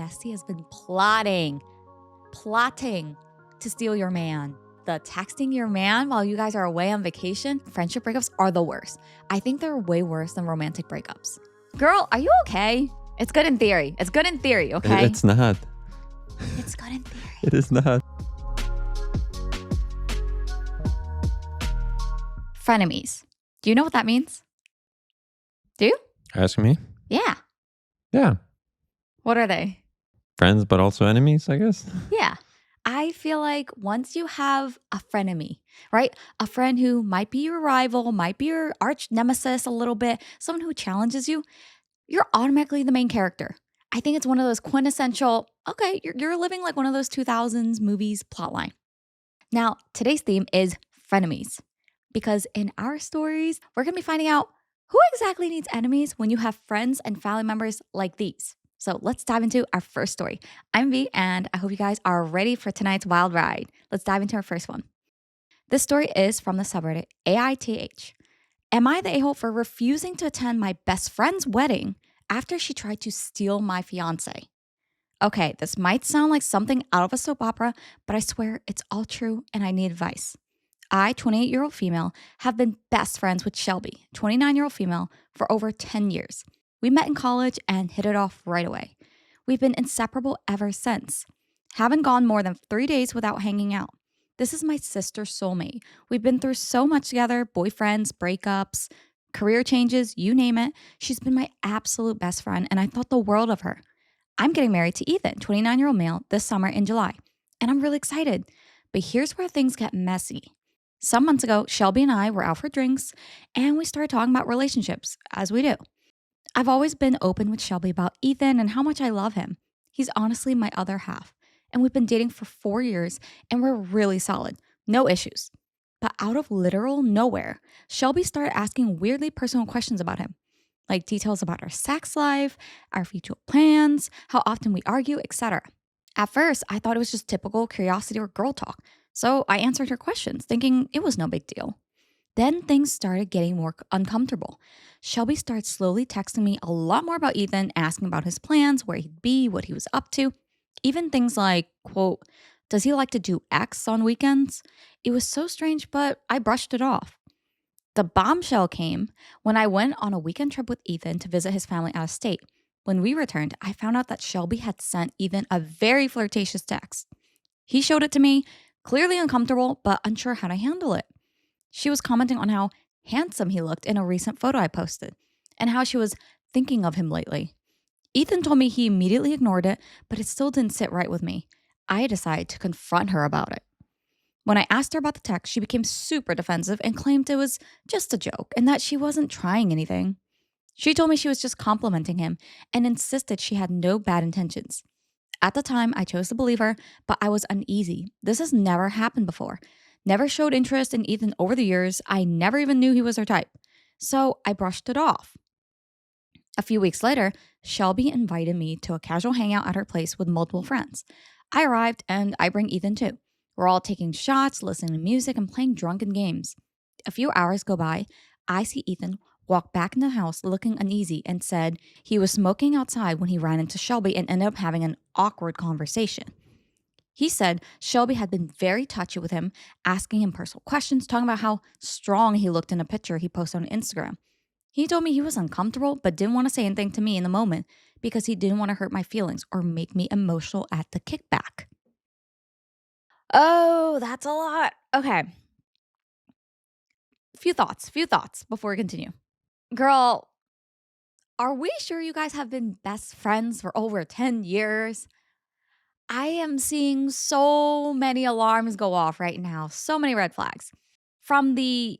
bestie has been plotting to steal your man. The texting your man while you guys are away on vacation, friendship breakups are the worst. I think they're way worse than romantic breakups. Girl, are you okay? It's good in theory. Okay? It's not. It's good in theory. It is not. Frenemies. Do you know what that means? Do you? Ask me. Yeah. Yeah. What are they? Friends, but also enemies, I guess. Yeah. I feel like once you have a frenemy, right? A friend who might be your rival, might be your arch nemesis a little bit, someone who challenges you, you're automatically the main character. I think it's one of those quintessential, okay, you're living like one of those 2000s movies plotline. Now, today's theme is frenemies, because in our stories, we're going to be finding out who exactly needs enemies when you have friends and family members like these. So let's dive into our first story. I'm V, and I hope you guys are ready for tonight's wild ride. Let's dive into our first one. This story is from the subreddit aita. Am I the a-hole for refusing to attend my best friend's wedding after she tried to steal my fiance? Okay, this might sound like something out of a soap opera, but I swear it's all true and I need advice. I, 28-year-old female, have been best friends with Shelby, 29-year-old female, for over 10 years. We met in college and hit it off right away. We've been inseparable ever since. Haven't gone more than 3 days without hanging out. This is my sister's soulmate. We've been through so much together, boyfriends, breakups, career changes, you name it. She's been my absolute best friend, and I thought the world of her. I'm getting married to Ethan, 29-year-old male, this summer in July, and I'm really excited. But here's where things get messy. Some months ago, Shelby and I were out for drinks, and we started talking about relationships, as we do. I've always been open with Shelby about Ethan and how much I love him. He's honestly my other half, and we've been dating for 4 years, and we're really solid, no issues. But out of literal nowhere, Shelby started asking weirdly personal questions about him, like details about our sex life, our future plans, how often we argue, etc. At first, I thought it was just typical curiosity or girl talk, so I answered her questions, thinking it was no big deal. Then things started getting more uncomfortable. Shelby started slowly texting me a lot more about Ethan, asking about his plans, where he'd be, what he was up to. Even things like, quote, does he like to do X on weekends? It was so strange, but I brushed it off. The bombshell came when I went on a weekend trip with Ethan to visit his family out of state. When we returned, I found out that Shelby had sent Ethan a very flirtatious text. He showed it to me, clearly uncomfortable, but unsure how to handle it. She was commenting on how handsome he looked in a recent photo I posted, and how she was thinking of him lately. Ethan told me he immediately ignored it, but it still didn't sit right with me. I decided to confront her about it. When I asked her about the text, she became super defensive and claimed it was just a joke and that she wasn't trying anything. She told me she was just complimenting him and insisted she had no bad intentions. At the time, I chose to believe her, but I was uneasy. This has never happened before. Never showed interest in Ethan over the years. I never even knew he was her type. So I brushed it off. A few weeks later, Shelby invited me to a casual hangout at her place with multiple friends. I arrived and I bring Ethan too. We're all taking shots, listening to music, and playing drunken games. A few hours go by. I see Ethan walk back in the house looking uneasy and said he was smoking outside when he ran into Shelby and ended up having an awkward conversation. He said Shelby had been very touchy with him, asking him personal questions, talking about how strong he looked in a picture he posted on Instagram. He told me he was uncomfortable but didn't want to say anything to me in the moment because he didn't want to hurt my feelings or make me emotional at the kickback. Oh, that's a lot. Okay. Few thoughts before we continue. Girl, are we sure you guys have been best friends for over 10 years? I am seeing so many alarms go off right now. So many red flags. From the,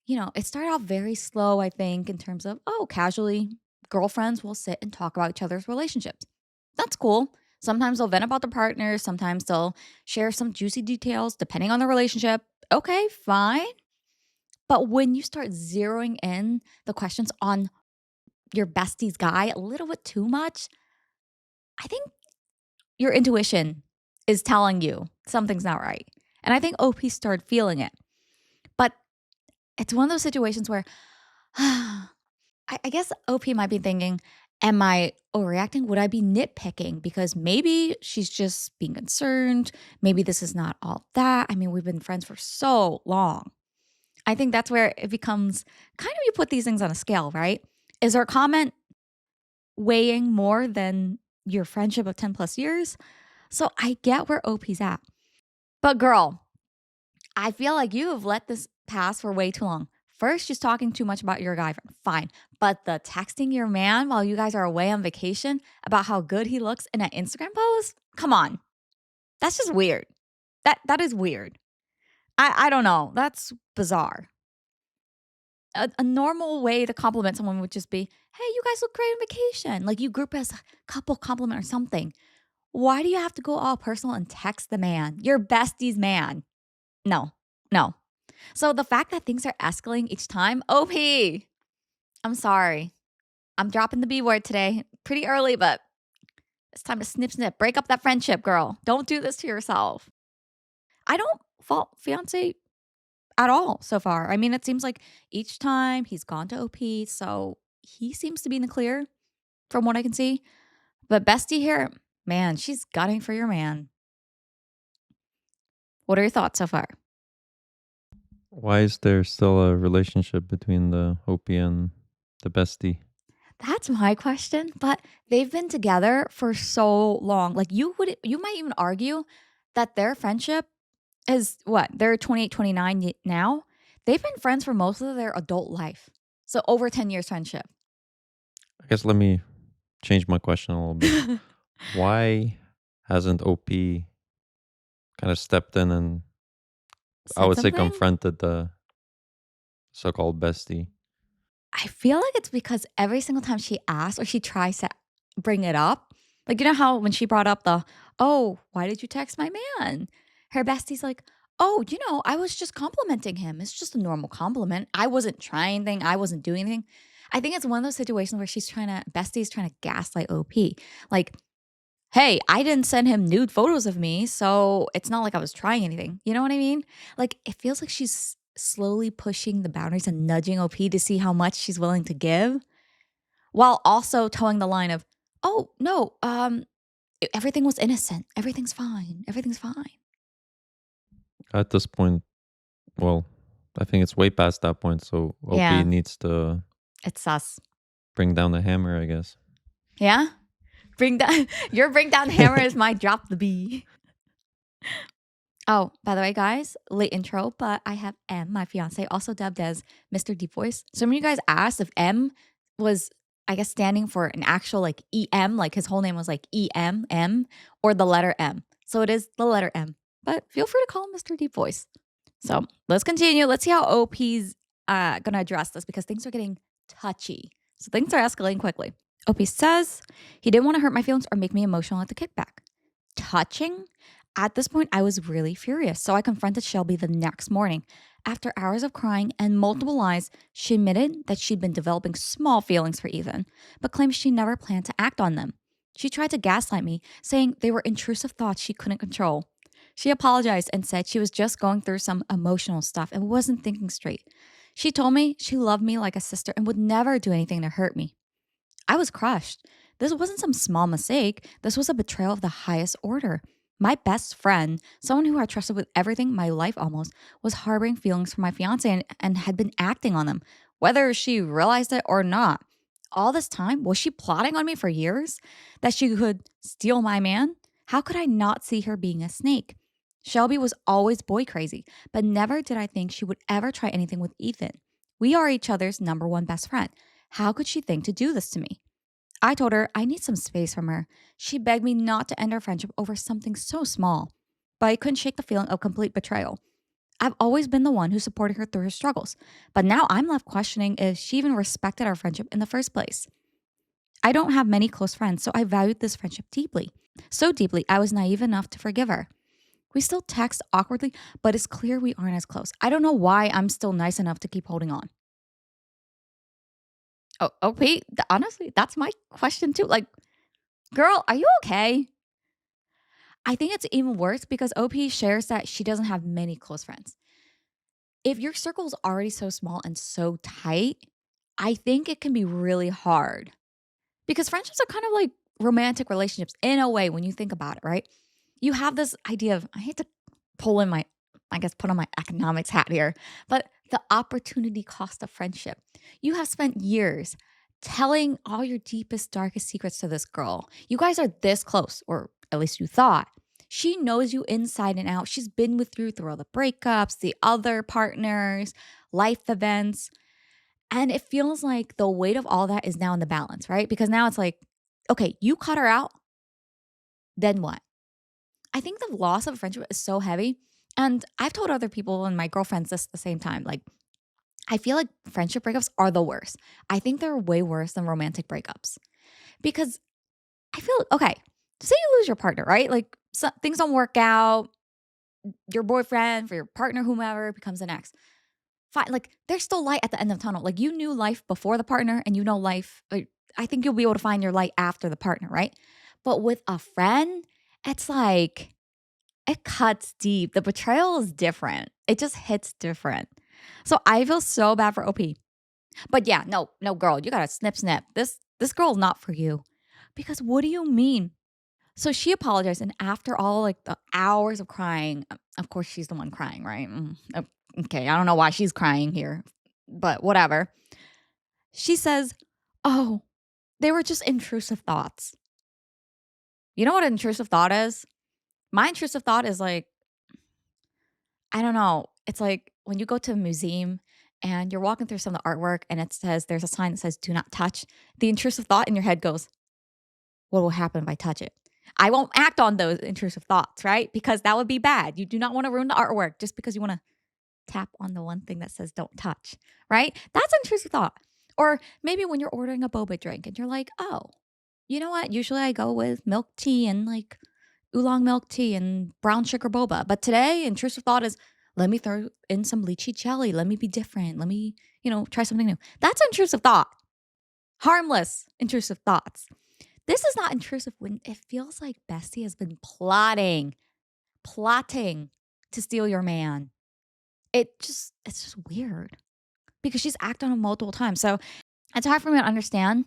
it started off very slow, I think, in terms of, casually, girlfriends will sit and talk about each other's relationships. That's cool. Sometimes they'll vent about their partners. Sometimes they'll share some juicy details depending on the relationship. Okay, fine. But when you start zeroing in the questions on your bestie's guy a little bit too much, I think your intuition is telling you something's not right. And I think OP started feeling it. But it's one of those situations where I guess OP might be thinking, Am I overreacting? Would I be nitpicking because maybe she's just being concerned? Maybe this is not all that. I mean, we've been friends for so long. I think that's where it becomes kind of you put these things on a scale, right? Is our comment weighing more than your friendship of 10 plus years? So I get where OP's at. But girl, I feel like you have let this pass for way too long. First, she's talking too much about your guy friend. Fine. But the texting your man while you guys are away on vacation about how good he looks in an Instagram post? Come on. That's just weird. That is weird. I don't know. That's bizarre. A normal way to compliment someone would just be, hey, you guys look great on vacation. Like you group as a couple compliment or something. Why do you have to go all personal and text the man, your bestie's man? No, no. So the fact that things are escalating each time, OP, I'm sorry. I'm dropping the B word today. Pretty early, but it's time to snip, snip. Break up that friendship, girl. Don't do this to yourself. I don't fault fiance at all so far. I mean, it seems like each time he's gone to OP, so he seems to be in the clear from what I can see. But Bestie here, man, she's gunning for your man. What are your thoughts so far? Why is there still a relationship between the Hopi and the bestie? That's my question, but they've been together for so long. Like you might even argue that their friendship is what? They're 28, 29 now. They've been friends for most of their adult life. So over 10 years friendship. I guess let me change my question a little bit. Why hasn't OP kind of stepped in and I Said would say something? confronted the so-called bestie? I feel like it's because every single time she asks or she tries to bring it up, like, you know how when she brought up oh, why did you text my man? Her bestie's like, oh, I was just complimenting him. It's just a normal compliment. I wasn't trying anything. I wasn't doing anything. I think it's one of those situations where bestie's trying to gaslight OP. Like, hey, I didn't send him nude photos of me, so it's not like I was trying anything. You know what I mean? Like, it feels like she's slowly pushing the boundaries and nudging OP to see how much she's willing to give while also towing the line of, "Oh, no, everything was innocent. Everything's fine. Everything's fine." At this point, well, I think it's way past that point, so OP Yeah, needs to it's sus. bring down the hammer, I guess. Yeah? Bring down your bring down hammer is my drop the B. Oh, by the way, guys, late intro, but I have M, my fiance, also dubbed as Mr. Deep Voice. Some of you guys asked if M was, I guess, standing for an actual like EM, like his whole name was like EM, or the letter M. So it is the letter M, but feel free to call him Mr. Deep Voice. So let's continue. Let's see how OP's going to address this because things are getting touchy. So things are escalating quickly. OP says he didn't want to hurt my feelings or make me emotional at the kickback. Touching? At this point, I was really furious, so I confronted Shelby the next morning. After hours of crying and multiple lies, she admitted that she'd been developing small feelings for Ethan, but claimed she never planned to act on them. She tried to gaslight me, saying they were intrusive thoughts she couldn't control. She apologized and said she was just going through some emotional stuff and wasn't thinking straight. She told me she loved me like a sister and would never do anything to hurt me. I was crushed. This wasn't some small mistake. This was a betrayal of the highest order. My best friend, someone who I trusted with everything, my life almost, was harboring feelings for my fiance and had been acting on them, whether she realized it or not. All this time, was she plotting on me for years? That she could steal my man? How could I not see her being a snake? Shelby was always boy crazy, but never did I think she would ever try anything with Ethan. We are each other's number one best friend. How could she think to do this to me? I told her I need some space from her. She begged me not to end our friendship over something so small, but I couldn't shake the feeling of complete betrayal. I've always been the one who supported her through her struggles, but now I'm left questioning if she even respected our friendship in the first place. I don't have many close friends, so I valued this friendship deeply. So deeply, I was naive enough to forgive her. We still text awkwardly, but it's clear we aren't as close. I don't know why I'm still nice enough to keep holding on. Oh, Pete, honestly, that's my question too. Like, girl, are you okay? I think it's even worse because OP shares that she doesn't have many close friends. If your circle is already so small and so tight, I think it can be really hard Because friendships are kind of like romantic relationships in a way when you think about it, right? You have this idea of, I hate to pull in my, I guess, put on my economics hat here, but the opportunity cost of friendship. You have spent years telling all your deepest, darkest secrets to this girl. You guys are this close, or at least you thought. She knows you inside and out. She's been with you through all the breakups, the other partners, life events. And it feels like the weight of all that is now in the balance, right? Because now it's like, okay, you cut her out, then what? I think the loss of a friendship is so heavy. And I've told other people and my girlfriends this at the same time. Like, I feel like friendship breakups are the worst. I think they're way worse than romantic breakups because I feel, okay, say you lose your partner, right? Like, things don't work out. Your boyfriend, for your partner, whomever becomes an ex. Fine. Like, there's still light at the end of the tunnel. Like, you knew life before the partner and you know life. Like, I think you'll be able to find your light after the partner, right? But with a friend, it's like, it cuts deep. The betrayal is different. It just hits different. So I feel so bad for OP. But yeah, no, girl, you gotta snip. This girl is not for you. Because what do you mean? So she apologized, and after all like the hours of crying, of course she's the one crying, right? Okay, I don't know why she's crying here, but whatever. She says, "Oh, they were just intrusive thoughts." You know what an intrusive thought is? My intrusive thought is like, I don't know. It's like when you go to a museum and you're walking through some of the artwork and it says there's a sign that says do not touch. The intrusive thought in your head goes, what will happen if I touch it? I won't act on those intrusive thoughts, right? Because that would be bad. You do not want to ruin the artwork just because you want to tap on the one thing that says don't touch, right? That's an intrusive thought. Or maybe when you're ordering a boba drink and you're like, oh, you know what? Usually I go with milk tea and like oolong milk tea and brown sugar boba. But today, intrusive thought is, let me throw in some lychee jelly. Let me be different. Let me, try something new. That's intrusive thought. Harmless intrusive thoughts. This is not intrusive when it feels like Bestie has been plotting to steal your man. It's just weird because she's acted on it multiple times. So it's hard for me to understand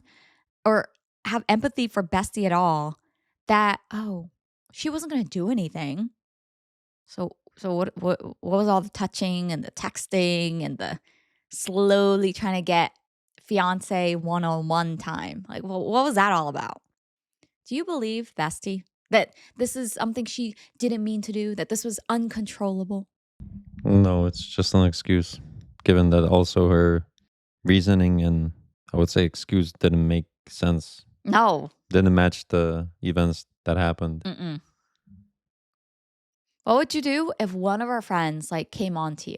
or have empathy for Bestie at all that, oh, she wasn't going to do anything. So what was all the touching and the texting and the slowly trying to get fiance one-on-one time? Like, well, what was that all about? Do you believe, Bestie, that this is something she didn't mean to do, that this was uncontrollable? No, it's just an excuse. Given that also her reasoning and I would say excuse didn't make sense. No. Didn't match the events that happened. Mm-mm. What would you do if one of our friends like came on to you?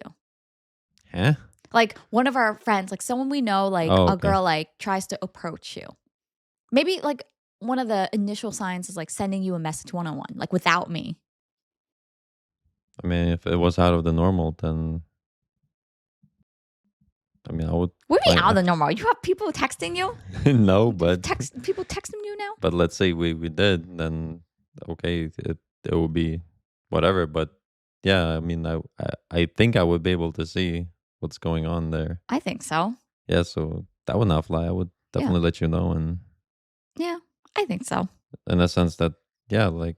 Huh? Like one of our friends, like someone we know, like Oh, a okay. girl like tries to approach you. Maybe like one of the initial signs is like sending you a message one-on-one, like without me. I mean, if it was out of the normal, then I mean, I would. What do you mean out of the normal? You have people texting you? No, but People texting you now? but let's say we did, then okay, it would be whatever. But yeah, I mean, I think I would be able to see what's going on there. I think so. Yeah, so that would not fly. I would definitely let you know, and Yeah, I think so. in a sense that yeah, like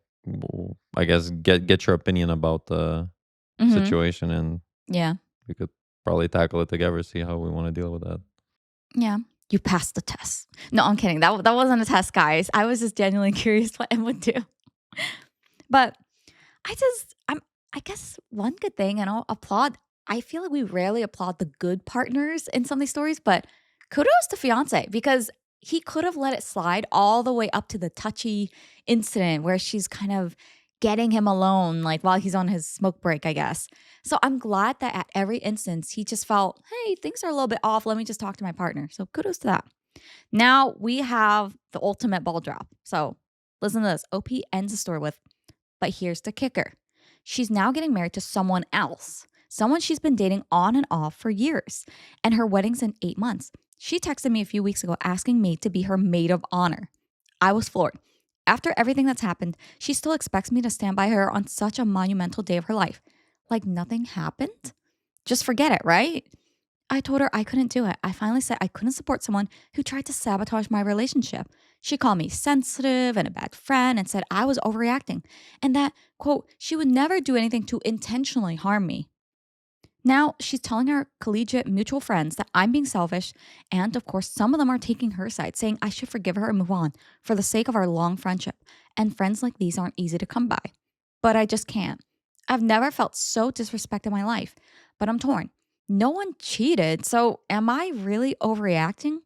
I guess get your opinion about the Mhm. situation, and Yeah. we could probably tackle it together. See how we want to deal with that. Yeah. You passed the test. No, I'm kidding. That wasn't a test, guys. I was just genuinely curious what Em would do. But I guess one good thing, and I'll applaud. I feel like we rarely applaud the good partners in some of these stories, but kudos to fiance because he could have let it slide all the way up to the touchy incident where she's kind of getting him alone, like while he's on his smoke break, I guess. So I'm glad that at every instance he just felt, hey, things are a little bit off. Let me just talk to my partner. So kudos to that. Now we have the ultimate ball drop. So listen to this. OP ends the story with, but here's the kicker. She's now getting married to someone else, someone she's been dating on and off for years, and her wedding's in 8 months. She texted me a few weeks ago asking me to be her maid of honor. I was floored. After everything that's happened, she still expects me to stand by her on such a monumental day of her life. Like nothing happened? Just forget it, right? I told her I couldn't do it. I finally said I couldn't support someone who tried to sabotage my relationship. She called me sensitive and a bad friend and said I was overreacting and that, quote, she would never do anything to intentionally harm me. Now she's telling her collegiate mutual friends that I'm being selfish. And of course, some of them are taking her side, saying I should forgive her and move on for the sake of our long friendship. And friends like these aren't easy to come by. But I just can't. I've never felt so disrespected in my life, but I'm torn. No one cheated. So am I really overreacting?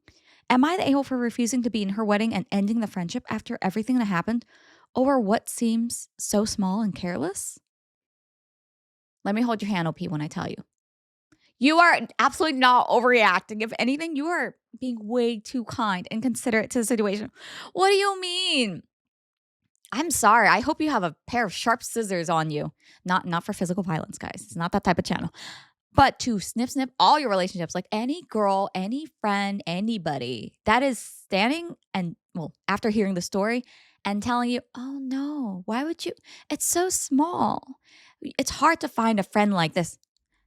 Am I the a hole for refusing to be in her wedding and ending the friendship after everything that happened over what seems so small and careless? Let me hold your hand, OP, when I tell you. You are absolutely not overreacting. If anything, you are being way too kind and considerate to the situation. What do you mean? I'm sorry. I hope you have a pair of sharp scissors on you. Not for physical violence, guys. It's not that type of channel. But to snip all your relationships, like any girl, any friend, anybody that is standing and, well, after hearing the story and telling you, oh no, why would you? It's so small. It's hard to find a friend like this.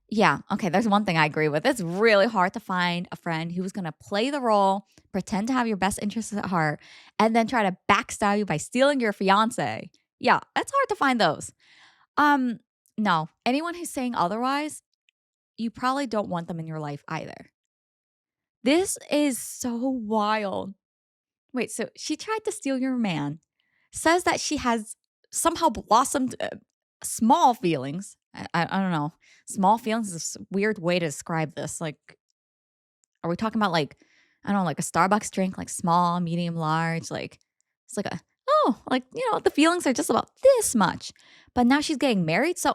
Yeah, okay, there's one thing I agree with. It's really hard to find a friend who's gonna play the role, pretend to have your best interests at heart, and then try to backstab you by stealing your fiance. Yeah, it's hard to find those. Um, no, anyone who's saying otherwise, you probably don't want them in your life either. This is so wild. Wait, so she tried to steal your man, says that she has somehow blossomed small feelings. I don't know. Small feelings is a weird way to describe this. Like, are we talking about like, I don't know, like a Starbucks drink, like small, medium, large? Like, it's like like, the feelings are just about this much. But now she's getting married. So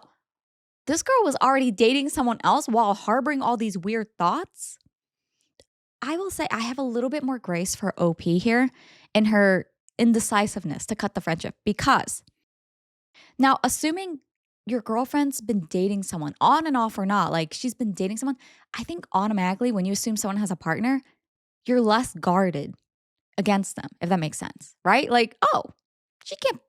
this girl was already dating someone else while harboring all these weird thoughts. I will say I have a little bit more grace for OP here in her indecisiveness to cut the friendship because now, assuming your girlfriend's been dating someone on and off or not, like she's been dating someone, I think automatically when you assume someone has a partner, you're less guarded against them, if that makes sense, right? Like, oh, she can't,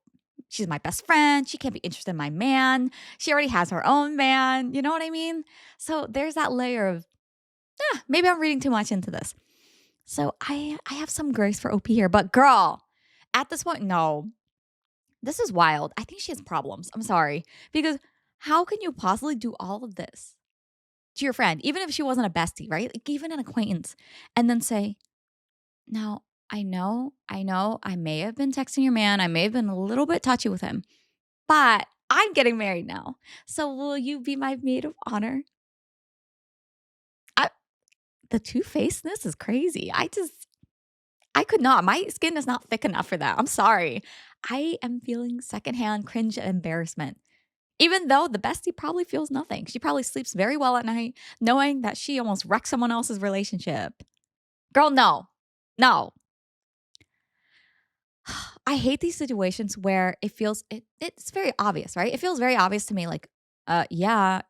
she's my best friend. She can't be interested in my man. She already has her own man. You know what I mean? So there's that layer of, maybe I'm reading too much into this. So I have some grace for OP here, but girl, at this point, no, this is wild. I think she has problems. I'm sorry. Because how can you possibly do all of this to your friend, even if she wasn't a bestie, right? Like even an acquaintance, and then say, now I may have been texting your man. I may have been a little bit touchy with him, but I'm getting married now. So will you be my maid of honor? I, the two-facedness is crazy. I could not. My skin is not thick enough for that. I'm sorry. I am feeling secondhand cringe and embarrassment. Even though the bestie probably feels nothing. She probably sleeps very well at night, knowing that she almost wrecked someone else's relationship. Girl, no. No. I hate these situations where it's very obvious, right? It feels very obvious to me like, yeah,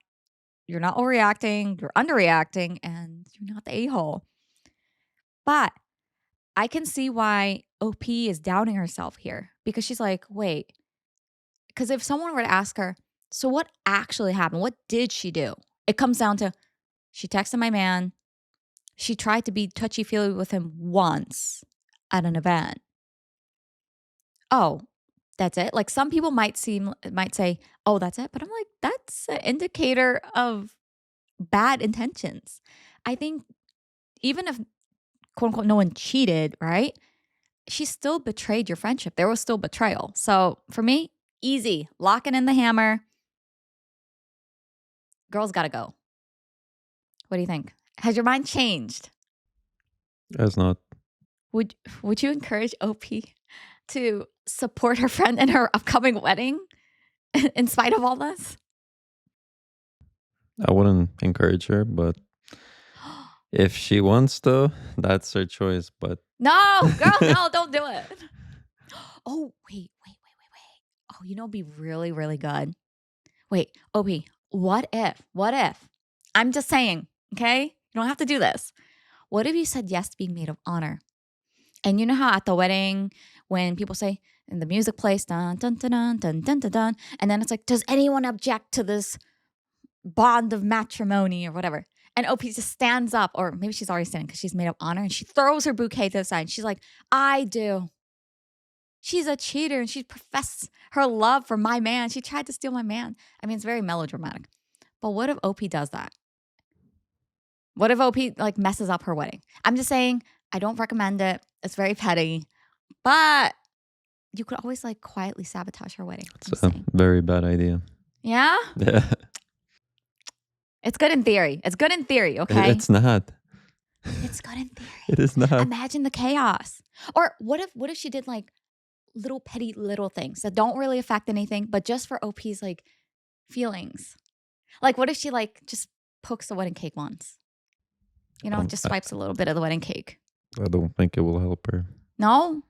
you're not overreacting, you're underreacting, and you're not the a-hole. But I can see why OP is doubting herself here because she's like, wait, because if someone were to ask her, so what actually happened? What did she do? It comes down to she texted my man. She tried to be touchy feely with him once at an event. Oh, that's it. Like some people might say, oh, that's it. But I'm like, that's an indicator of bad intentions. I think even if quote unquote no one cheated, right? She still betrayed your friendship. There was still betrayal. So for me, easy. Locking in the hammer. Girls gotta go. What do you think? Has your mind changed? It's not. Would you encourage OP to support her friend in her upcoming wedding in spite of all this? I wouldn't encourage her, but if she wants to, that's her choice. But No, girl, no, don't do it. Oh, wait. Oh, it'd be really, really good. Wait, OP, what if? I'm just saying, okay? You don't have to do this. What if you said yes to being maid of honor? And you know how at the wedding, when people say, and the music plays, dun, dun, dun, dun, dun, dun, dun, dun, and then it's like, does anyone object to this bond of matrimony or whatever? And OP just stands up, or maybe she's already standing because she's made of honor, and she throws her bouquet to the side. And she's like, I do. She's a cheater and she professed her love for my man. She tried to steal my man. I mean, it's very melodramatic. But what if OP does that? What if OP like messes up her wedding? I'm just saying, I don't recommend it. It's very petty. But you could always like quietly sabotage her wedding. It's a very bad idea. Yeah? Yeah. It's good in theory. It's good in theory, okay? It's not. It's good in theory. It is not. Imagine the chaos. Or what if she did like little petty little things that don't really affect anything, but just for OP's like feelings? Like what if she like just pokes the wedding cake once? You know, just swipes a little bit of the wedding cake. I don't think it will help her. No?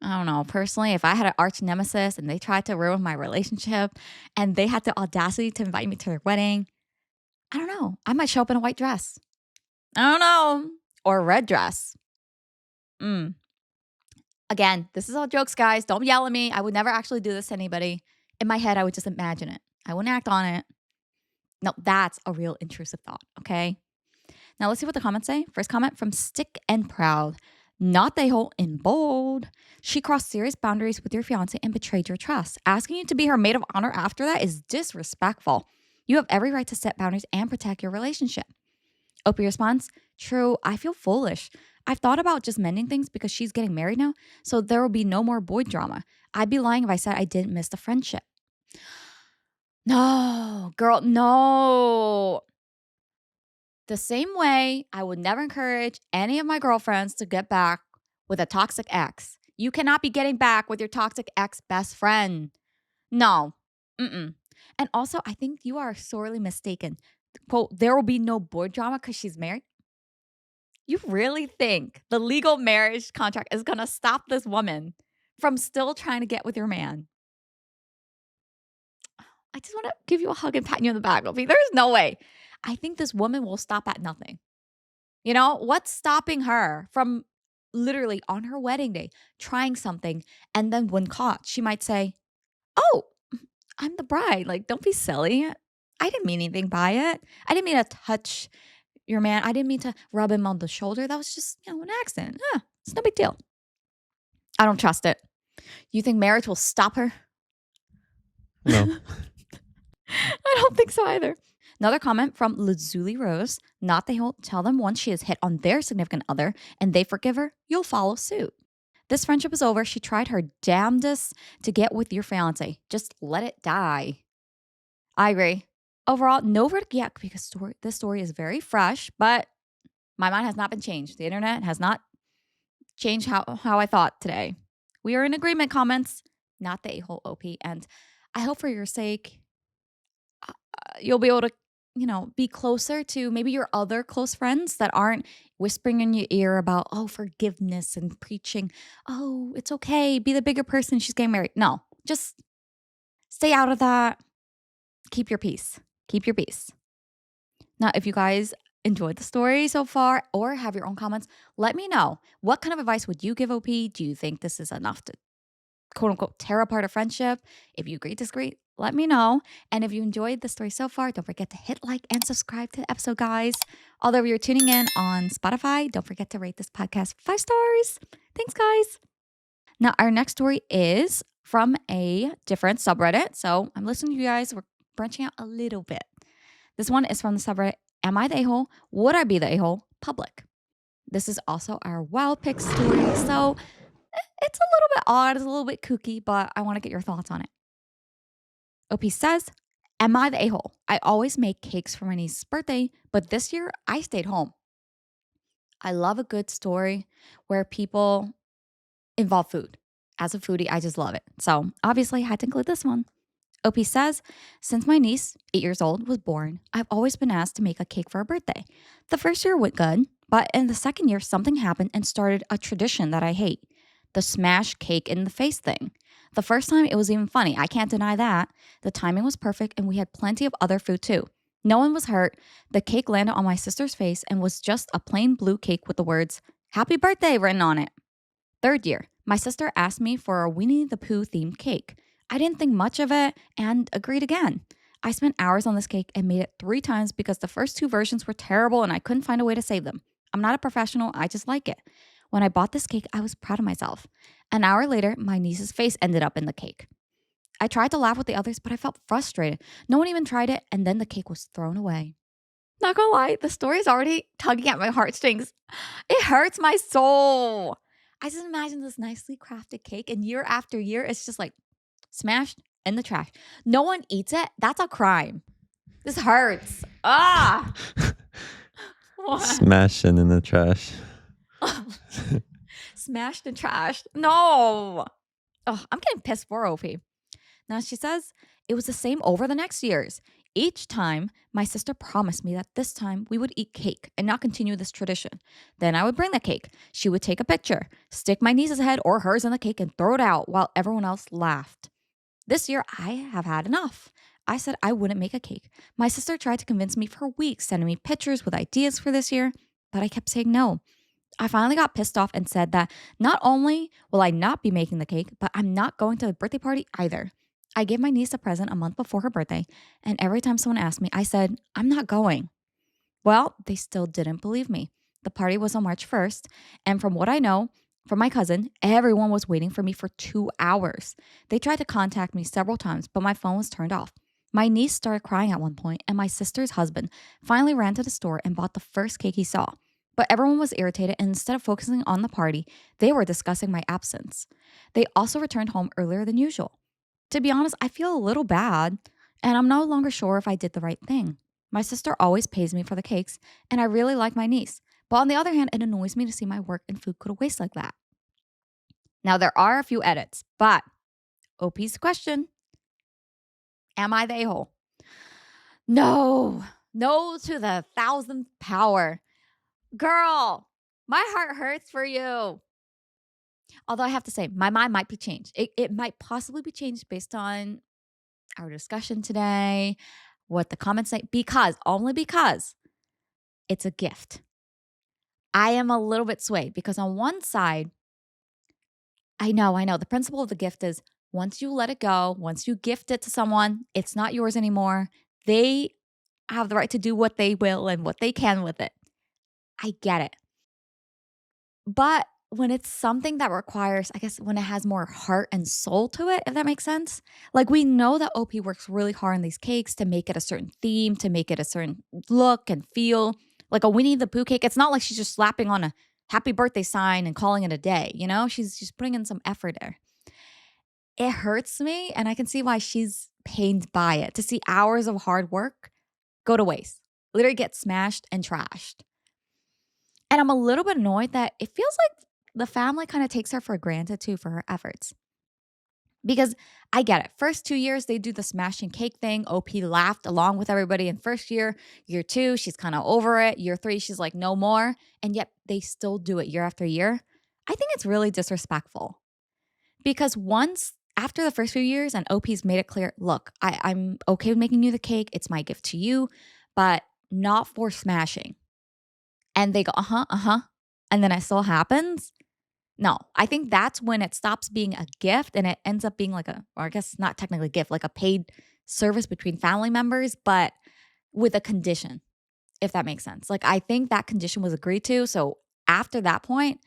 I don't know. Personally, if I had an arch nemesis and they tried to ruin my relationship and they had the audacity to invite me to their wedding, I don't know. I might show up in a white dress. I don't know. Or a red dress. Again, this is all jokes, guys. Don't yell at me. I would never actually do this to anybody. In my head, I would just imagine it. I wouldn't act on it. No, that's a real intrusive thought, okay? Now let's see what the comments say. First comment from Stick and Proud. Not the whole in bold. She crossed serious boundaries with your fiance and betrayed your trust. Asking you to be her maid of honor after that is disrespectful. You have every right to set boundaries and protect your relationship. Opie responds, true, I feel foolish. I've thought about just mending things because she's getting married now, so there will be no more boy drama. I'd be lying if I said I didn't miss the friendship. No, girl, no. The same way I would never encourage any of my girlfriends to get back with a toxic ex. You cannot be getting back with your toxic ex best friend. No. And also, I think you are sorely mistaken. Quote, there will be no boy drama because she's married. You really think the legal marriage contract is going to stop this woman from still trying to get with your man? I just want to give you a hug and pat you on the back, Opie. There's no way. I think this woman will stop at nothing. You know, what's stopping her from literally on her wedding day trying something, and then when caught, she might say, oh, I'm the bride. Like, don't be silly. I didn't mean anything by it. I didn't mean to touch your man. I didn't mean to rub him on the shoulder. That was just, an accident. It's no big deal. I don't trust it. You think marriage will stop her? No. I don't think so either. Another comment from Lazuli Rose. Not they will tell them once she has hit on their significant other and they forgive her, you'll follow suit. This friendship is over. She tried her damnedest to get with your fiance. Just let it die. I agree. Overall, no verdict yet because this story is very fresh, but my mind has not been changed. The internet has not changed how I thought today. We are in agreement, comments, not the a-hole OP. And I hope for your sake, you'll be able to, be closer to maybe your other close friends that aren't whispering in your ear about, oh, forgiveness and preaching. Oh, it's okay. Be the bigger person. She's getting married. No, just stay out of that. Keep your peace. Keep your peace. Now, if you guys enjoyed the story so far or have your own comments, let me know. What kind of advice would you give OP? Do you think this is enough to quote unquote tear apart a friendship? If you agree, disagree, let me know. And if you enjoyed the story so far, don't forget to hit like and subscribe to the episode, guys. Although you're tuning in on Spotify, don't forget to rate this podcast 5 stars. Thanks, guys. Now, our next story is from a different subreddit. So I'm listening to you guys. We're branching out a little bit. This one is from the subreddit, Am I the A-hole? Would I be the A-hole? Public. This is also our wild pick story. So it's a little bit odd. It's a little bit kooky, but I want to get your thoughts on it. OP says, am I the a-hole? I always make cakes for my niece's birthday, but this year I stayed home. I love a good story where people involve food. As a foodie, I just love it. So obviously I had to include this one. OP says, since my niece, 8 years old, was born, I've always been asked to make a cake for her birthday. The first year went good, but in the second year, something happened and started a tradition that I hate. The smash cake in the face thing. The first time it was even funny. I can't deny that. The timing was perfect and we had plenty of other food too. No one was hurt. The cake landed on my sister's face and was just a plain blue cake with the words, Happy Birthday written on it. Third year, my sister asked me for a Winnie the Pooh themed cake. I didn't think much of it and agreed again. I spent hours on this cake and made it 3 times because the first 2 versions were terrible and I couldn't find a way to save them. I'm not a professional, I just like it. When I bought this cake, I was proud of myself. An hour later, my niece's face ended up in the cake. I tried to laugh with the others, but I felt frustrated. No one even tried it, and then the cake was thrown away. Not gonna lie, the story is already tugging at my heartstrings. It hurts my soul. I just imagine this nicely crafted cake, and year after year, it's just like smashed in the trash. No one eats it. That's a crime. This hurts. Ah! What? Smashing in the trash. Smashed and trashed. No. Oh, I'm getting pissed for OP. Now she says it was the same over the next years. Each time, my sister promised me that this time we would eat cake and not continue this tradition. Then I would bring the cake. She would take a picture, stick my niece's head or hers in the cake, and throw it out while everyone else laughed. This year, I have had enough. I said I wouldn't make a cake. My sister tried to convince me for weeks, sending me pictures with ideas for this year, but I kept saying no. I finally got pissed off and said that not only will I not be making the cake, but I'm not going to the birthday party either. I gave my niece a present a month before her birthday, and every time someone asked me, I said, I'm not going. Well, they still didn't believe me. The party was on March 1st, and from what I know from my cousin, everyone was waiting for me for 2 hours. They tried to contact me several times, but my phone was turned off. My niece started crying at one point, and my sister's husband finally ran to the store and bought the first cake he saw. But everyone was irritated, and instead of focusing on the party, they were discussing my absence. They also returned home earlier than usual. To be honest, I feel a little bad, and I'm no longer sure if I did the right thing. My sister always pays me for the cakes, and I really like my niece. But on the other hand, it annoys me to see my work and food go to waste like that. Now, there are a few edits, but OP's question, am I the a-hole? No. No to the 1,000th power. Girl, my heart hurts for you. Although I have to say, my mind might be changed. It might possibly be changed based on our discussion today, what the comments say, only because it's a gift. I am a little bit swayed because on one side, I know. The principle of the gift is once you let it go, once you gift it to someone, it's not yours anymore. They have the right to do what they will and what they can with it. I get it. But when it's something that requires, I guess, when it has more heart and soul to it, if that makes sense. Like we know that OP works really hard on these cakes to make it a certain theme, to make it a certain look and feel. Like a Winnie the Pooh cake, it's not like she's just slapping on a happy birthday sign and calling it a day, you know? She's putting in some effort there. It hurts me, and I can see why she's pained by it, to see hours of hard work go to waste, literally get smashed and trashed. And I'm a little bit annoyed that it feels like the family kind of takes her for granted too for her efforts. Because I get it. First 2 years, they do the smashing cake thing. OP laughed along with everybody in first year. Year 2, she's kind of over it. Year 3, she's like, no more. And yet they still do it year after year. I think it's really disrespectful. Because once, after the first few years, and OP's made it clear, look, I'm okay with making you the cake. It's my gift to you, but not for smashing. And they go, and then it still happens. No, I think that's when it stops being a gift and it ends up being like or I guess not technically a gift, like a paid service between family members, but with a condition, if that makes sense. Like I think that condition was agreed to. So after that point,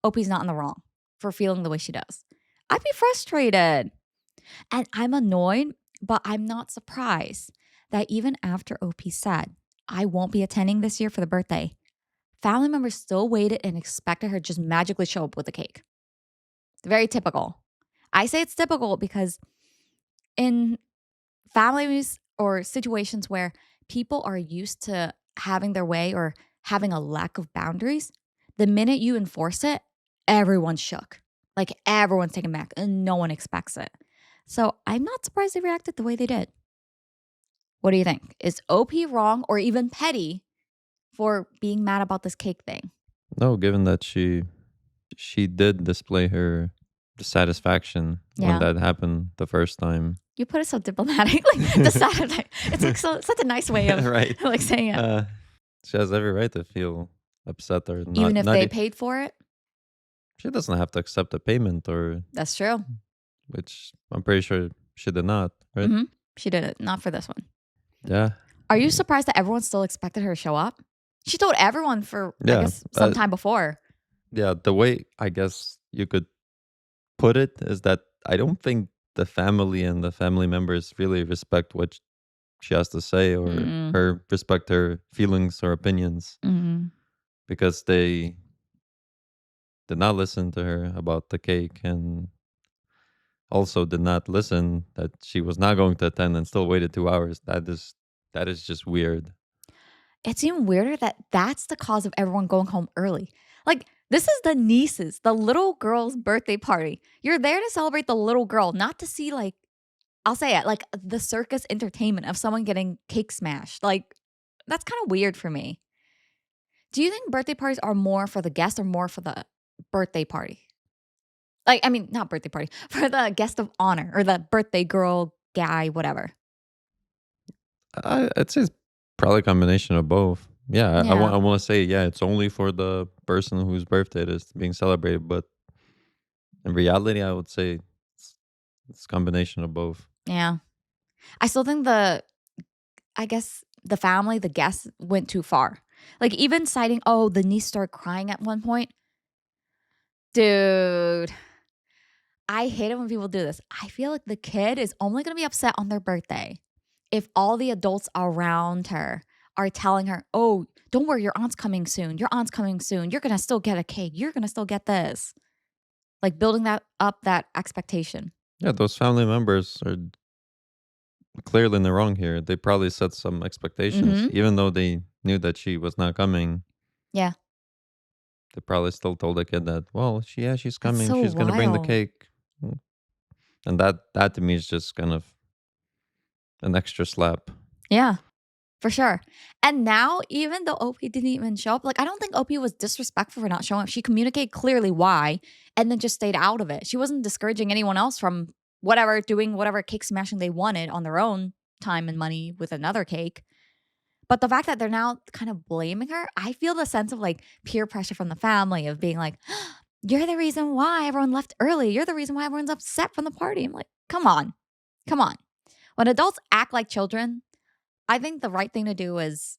OP's not in the wrong for feeling the way she does. I'd be frustrated and I'm annoyed, but I'm not surprised that even after OP said, I won't be attending this year for the birthday, family members still waited and expected her to just magically show up with a cake. Very typical. I say it's typical because in families or situations where people are used to having their way or having a lack of boundaries, the minute you enforce it, everyone's shook. Like everyone's taken back and no one expects it. So I'm not surprised they reacted the way they did. What do you think? Is OP wrong or even petty for being mad about this cake thing? No, given that she did display her dissatisfaction when Yeah. that happened the first time. You put it so diplomatically. It's like such a nice way of Right. like saying it. She has every right to feel upset or not. Even if not they e- paid for it. She doesn't have to accept the payment, or That's true. which I'm pretty sure she did not. Right? She did it. Not for this one. Yeah. Are you surprised that everyone still expected her to show up? She told everyone for, I Yeah. guess, some time before. Yeah. The way I guess you could put it is that I don't think the family and the family members really respect what she has to say or Mm, her respect her feelings or opinions mm. because they did not listen to her about the cake and also did not listen that she was not going to attend and still waited 2 hours. That is just weird. It's even weirder that that's the cause of everyone going home early. Like, this is the niece's, the little girl's birthday party. You're there to celebrate the little girl, not to see, like, I'll say it, like the circus entertainment of someone getting cake smashed. Like, that's kind of weird for me. Do you think birthday parties are more for the guest or more for the birthday party? Like, I mean, not birthday party, for the guest of honor or the birthday girl, guy, whatever. I'd say it's probably a combination of both. Yeah, I Yeah. want I want to say yeah, it's only for the person whose birthday it is being celebrated, but in reality, I would say it's a combination of both. Yeah. I still think I guess the family, the guests went too far. Like, even citing, oh, the niece started crying at one point. Dude, I hate it when people do this. I feel like the kid is only going to be upset on their birthday if all the adults around her are telling her, oh, don't worry, your aunt's coming soon. Your aunt's coming soon. You're going to still get a cake. You're going to still get this. Like, building that up, that expectation. Yeah, those family members are clearly in the wrong here. They probably set some expectations, Mm-hmm. even though they knew that she was not coming. Yeah. They probably still told the kid that, well, she's That's coming. so She's gonna bring the wild. cake, and that to me is just kind of an extra slap. Yeah. For sure. And now, even though OP didn't even show up, like, I don't think OP was disrespectful for not showing up. She communicated clearly why and then just stayed out of it. She wasn't discouraging anyone else from whatever, doing whatever cake smashing they wanted on their own time and money with another cake. But the fact that they're now kind of blaming her, I feel the sense of like peer pressure from the family of being like, you're the reason why everyone left early. You're the reason why everyone's upset from the party. I'm like, come on. Come on. When adults act like children, I think the right thing to do is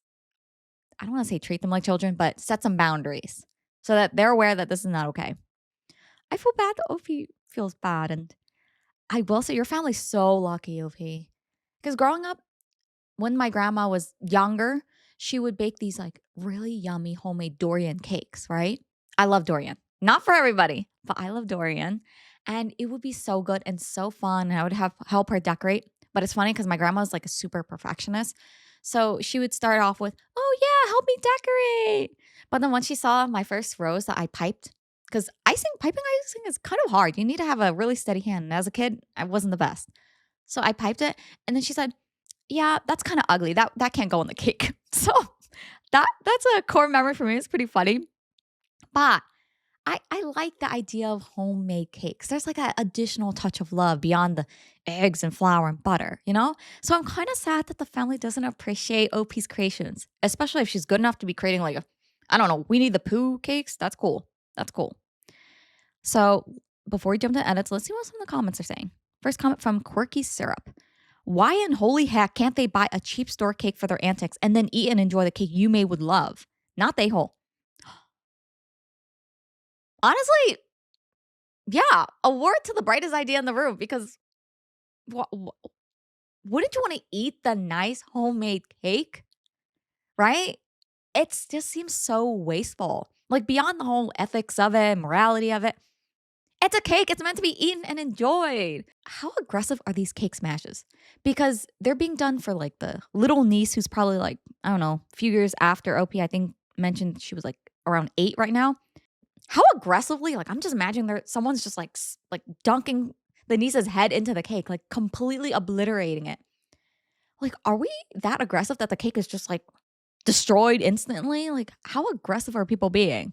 I don't want to say treat them like children, but set some boundaries so that they're aware that this is not okay. I feel bad that OP feels bad. And I will say your family's so lucky, OP. Because growing up, when my grandma was younger, she would bake these like really yummy homemade durian cakes, right? I love durian. Not for everybody, but I love durian. And it would be so good and so fun. And I would have help her decorate. But it's funny because my grandma was like a super perfectionist. So she would start off with, oh yeah, help me decorate. But then once she saw my first rose that I piped, because piping icing is kind of hard. You need to have a really steady hand. And as a kid, I wasn't the best. So I piped it. And then she said, yeah, that's kinda ugly. That can't go on the cake. So that's a core memory for me. It's pretty funny. But I like the idea of homemade cakes. There's like an additional touch of love beyond the eggs and flour and butter, you know? So I'm kinda sad that the family doesn't appreciate OP's creations, especially if she's good enough to be creating like a I don't know, Winnie the Pooh cakes. That's cool. That's cool. So before we jump to edits, let's see what some of the comments are saying. First comment from Quirky Syrup. Why in holy heck can't they buy a cheap store cake for their antics and then eat and enjoy the cake you made with love? Not they whole. Honestly, yeah, award to the brightest idea in the room because wouldn't you want to eat the nice homemade cake? Right? It just seems so wasteful. Like beyond the whole ethics of it, morality of it. It's a cake. It's meant to be eaten and enjoyed. How aggressive are these cake smashes? Because they're being done for like the little niece who's probably like, I don't know, a few years after OP, I think mentioned she was like around 8 right now. How aggressively, like I'm just imagining someone's just like dunking the niece's head into the cake, like completely obliterating it. Like, are we that aggressive that the cake is just like destroyed instantly? Like, how aggressive are people being?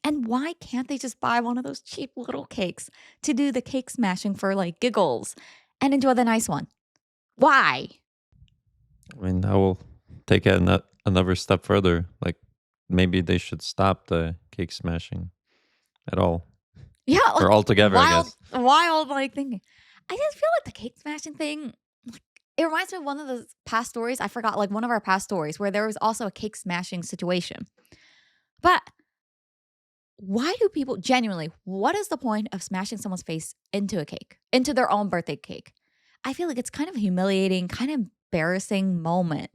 And why can't they just buy one of those cheap little cakes to do the cake smashing for like giggles and enjoy the nice one? Why? I mean, I will take it another step further. Like maybe they should stop the cake smashing at all Yeah, or like altogether. I wild, guess. wild like thinking. I just feel like the cake smashing thing. It reminds me of one of the past stories. I forgot, like one of our past stories where there was also a cake smashing situation. But why do people genuinely, what is the point of smashing someone's face into a cake, into their own birthday cake? I feel like it's kind of a humiliating, kind of embarrassing moment.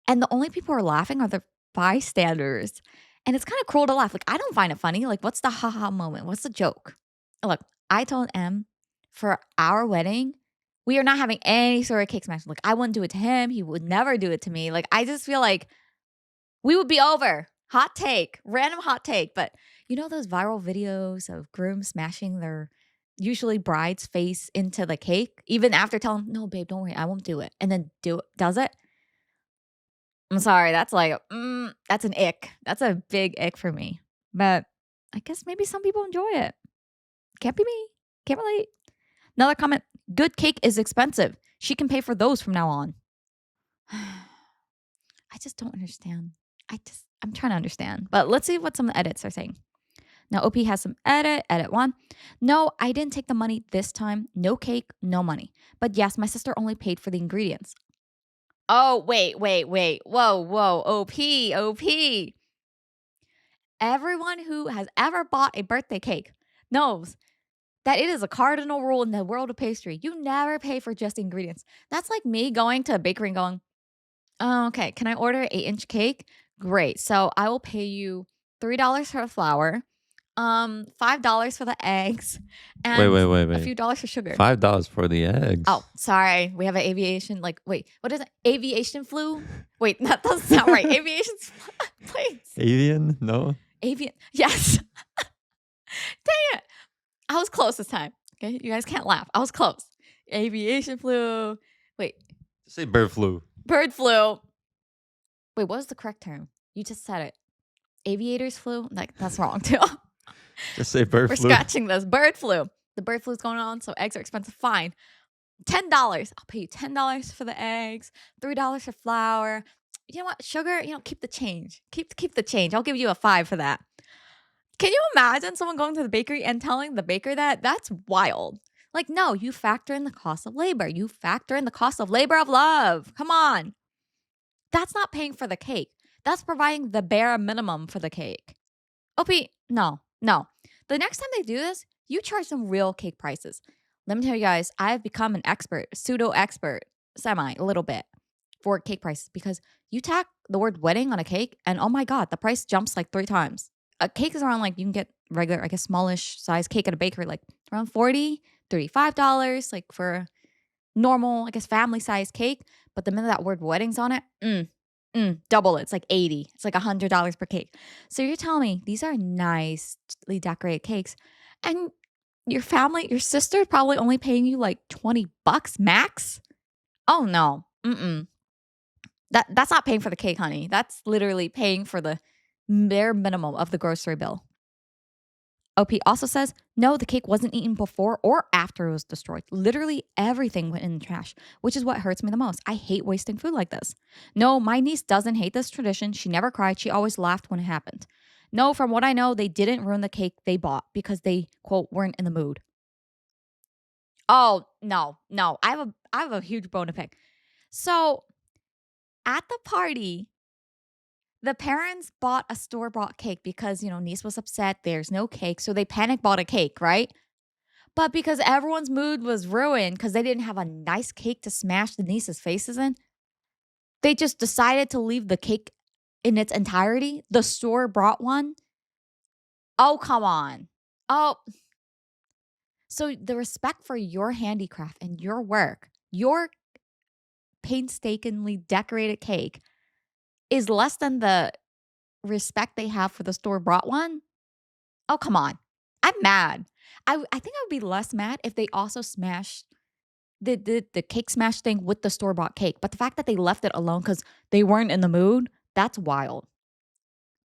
And the only people who are laughing are the bystanders. And it's kind of cruel to laugh. Like, I don't find it funny. Like, what's the haha moment? What's the joke? Look, I told M for our wedding, we are not having any sort of cake smashing. Like, I wouldn't do it to him. He would never do it to me. Like, I just feel like we would be over. Hot take, random hot take. But you know those viral videos of grooms smashing their usually bride's face into the cake, even after telling, no, babe, don't worry, I won't do it. And then does it? I'm sorry, that's like, that's an ick. That's a big ick for me. But I guess maybe some people enjoy it. Can't be me. Can't relate. Another comment, good cake is expensive. She can pay for those from now on. I just don't understand. I'm trying to understand. But let's see what some edits are saying. Now, OP has some edit one. No, I didn't take the money this time. No cake, no money. But yes, my sister only paid for the ingredients. Oh, wait. Whoa. OP. Everyone who has ever bought a birthday cake knows that it is a cardinal rule in the world of pastry. You never pay for just ingredients. That's like me going to a bakery and going, oh, okay, can I order an 8-inch cake? Great. So I will pay you $3 for the flour, $5 for the eggs, and a Wait. few dollars for sugar. $5 for the eggs. Oh, sorry. We have an aviation, like, wait, what is it? Aviation flu? Wait, that doesn't sound right. Aviation, please. Avian? No. Avian, yes. Dang it. I was close this time. Okay, you guys can't laugh. I was close. Aviation flu. Wait. Just say bird flu. Bird flu. Wait, what was the correct term? You just said it. Aviators flu? Like, that's wrong too. Just say bird We're flu. scratching this. Bird flu. The bird flu is going on, so eggs are expensive. Fine. $10. I'll pay you $10 for the eggs, $3 for flour. You know what? Sugar, keep the change. Keep the change. I'll give you a 5 for that. Can you imagine someone going to the bakery and telling the baker that? That's wild. Like, no, you factor in the cost of labor. You factor in the cost of labor of love. Come on. That's not paying for the cake. That's providing the bare minimum for the cake. OP, no. The next time they do this, you charge them real cake prices. Let me tell you guys, I've become an expert, pseudo expert, a little bit for cake prices because you tack the word wedding on a cake and oh my God, the price jumps like 3 times. A cake is around like, you can get regular, I guess, smallish size cake at a bakery, like around $40, $35, like for normal, I guess, family size cake. But the minute that word wedding's on it, double it. It's like 80. It's like $100 per cake. So you're telling me these are nicely decorated cakes and your family, your sister probably only paying you like $20 max? Oh no. That's not paying for the cake, honey. That's literally paying for the bare minimum of the grocery bill. OP also says, no, the cake wasn't eaten before or after it was destroyed. Literally everything went in the trash, which is what hurts me the most. I hate wasting food like this. No, my niece doesn't hate this tradition. She never cried. She always laughed when it happened. No, from what I know, they didn't ruin the cake they bought because they, quote, weren't in the mood. Oh, no. I have a huge bone to pick. So at the party, the parents bought a store-bought cake because, niece was upset. There's no cake. So they panic bought a cake, right? But because everyone's mood was ruined because they didn't have a nice cake to smash the niece's faces in, they just decided to leave the cake in its entirety, the store-bought one. Oh, come on. Oh. So the respect for your handicraft and your work, your painstakingly decorated cake is less than the respect they have for the store-bought one? Oh, come on. I'm mad. I think I would be less mad if they also smashed the cake smash thing with the store-bought cake. But the fact that they left it alone because they weren't in the mood, that's wild.